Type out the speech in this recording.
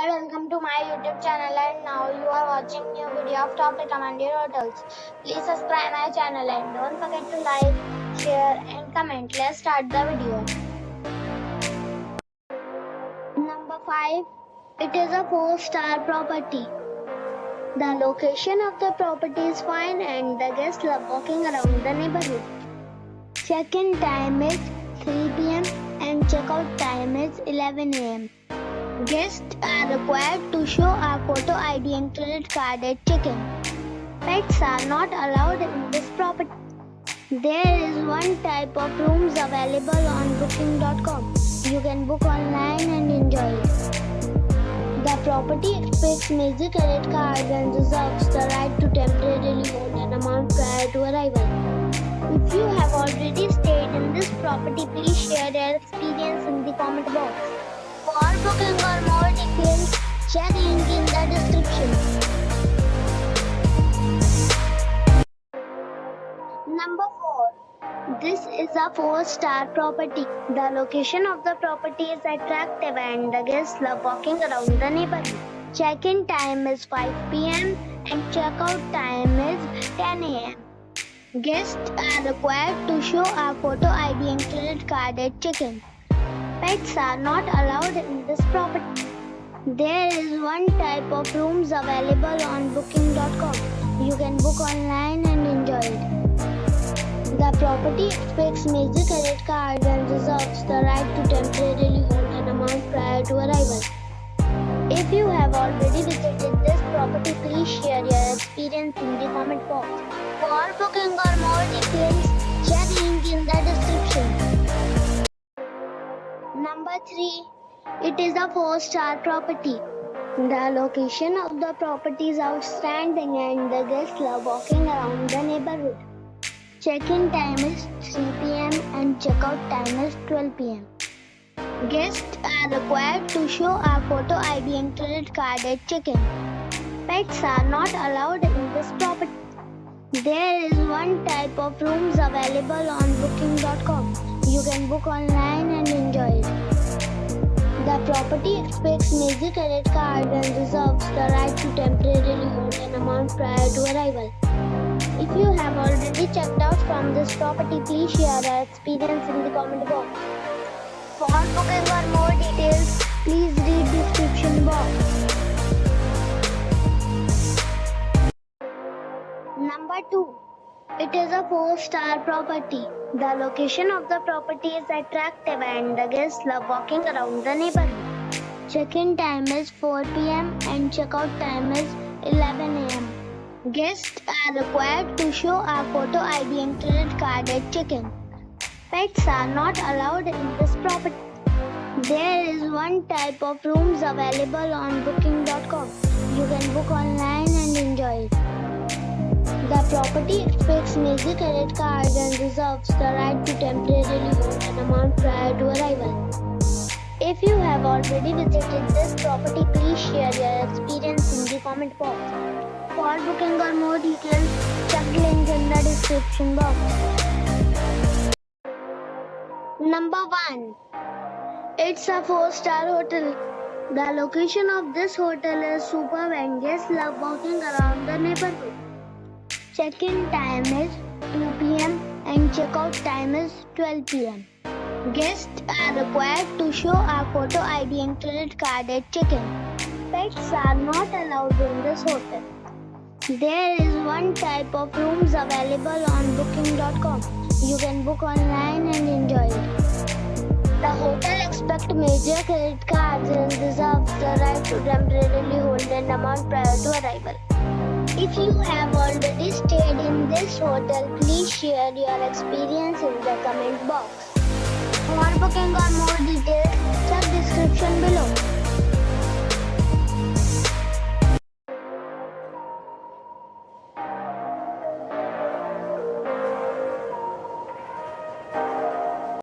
welcome to my YouTube channel, and now you are watching new video of top recommended hotels. Please subscribe my channel and don't forget to like, share and comment. Let's start the video. Number 5. It is a 4-star property. The location of the property is fine and the guests love walking around the neighborhood. Check-in time is 3 p.m. and check-out time is 11 a.m. Guests are required to show a photo ID and credit card at check-in. Pets are not allowed in this property. There is one type of rooms available on booking.com. You can book online and enjoy it. The property expects major credit cards and reserves the right to temporarily hold an amount prior to arrival. If you have already stayed in this property, please share your experience in the comment box. For booking or more details, check link in the description. Number 4. This is a 4-star property. The location of the property is attractive and the guests love walking around the neighborhood. Check-in time is 5 p.m. and check-out time is 10 a.m. Guests are required to show a photo ID and credit card at check-in. Pets are not allowed in this property. There is one type of rooms available on booking.com. You can book online and enjoy it. The property expects major credit cards and reserves the right to temporarily hold an amount prior to arrival. If you have already visited this property, please share your experience in the comment box. For booking or more details, check link in the description. Number 3. It is a 4-star property. The location of the property is outstanding and the guests love walking around the neighborhood. Check-in time is 3 p.m. and check-out time is 12 p.m. Guests are required to show a photo ID and credit card at check-in. Pets are not allowed in this property. There is one type of rooms available on booking.com. You can book online and enjoy it. The property expects major credit cards and reserves the right to temporarily hold an amount prior to arrival. If you have already checked out from this property, please share your experience in the comment box. For booking or more details, please read description box. Number 2. It is a 4-star property. The location of the property is attractive and the guests love walking around the neighborhood. Check-in time is 4 p.m. and check-out time is 11 a.m. Guests are required to show a photo ID and credit card at check-in. Pets are not allowed in this property. There is one type of rooms available on booking.com. You can book online and enjoy it. The property expects major credit cards and reserves the right to temporarily hold an amount prior to arrival. If you have already visited this property, please share your experience in the comment box. For booking or more details, check link in the description box. Number 1. It's a 4-star hotel. The location of this hotel is superb and guests love walking around the neighborhood. Check-in time is 2 p.m. and check-out time is 12 p.m. Guests are required to show a photo ID and credit card at check-in. Pets are not allowed in this hotel. There is one type of rooms available on booking.com. You can book online and enjoy it. The hotel expects major credit cards and reserves the right to temporarily hold an amount prior to arrival. If you have already stayed in this hotel, please share your experience in the comment box. For booking or more details, check description below.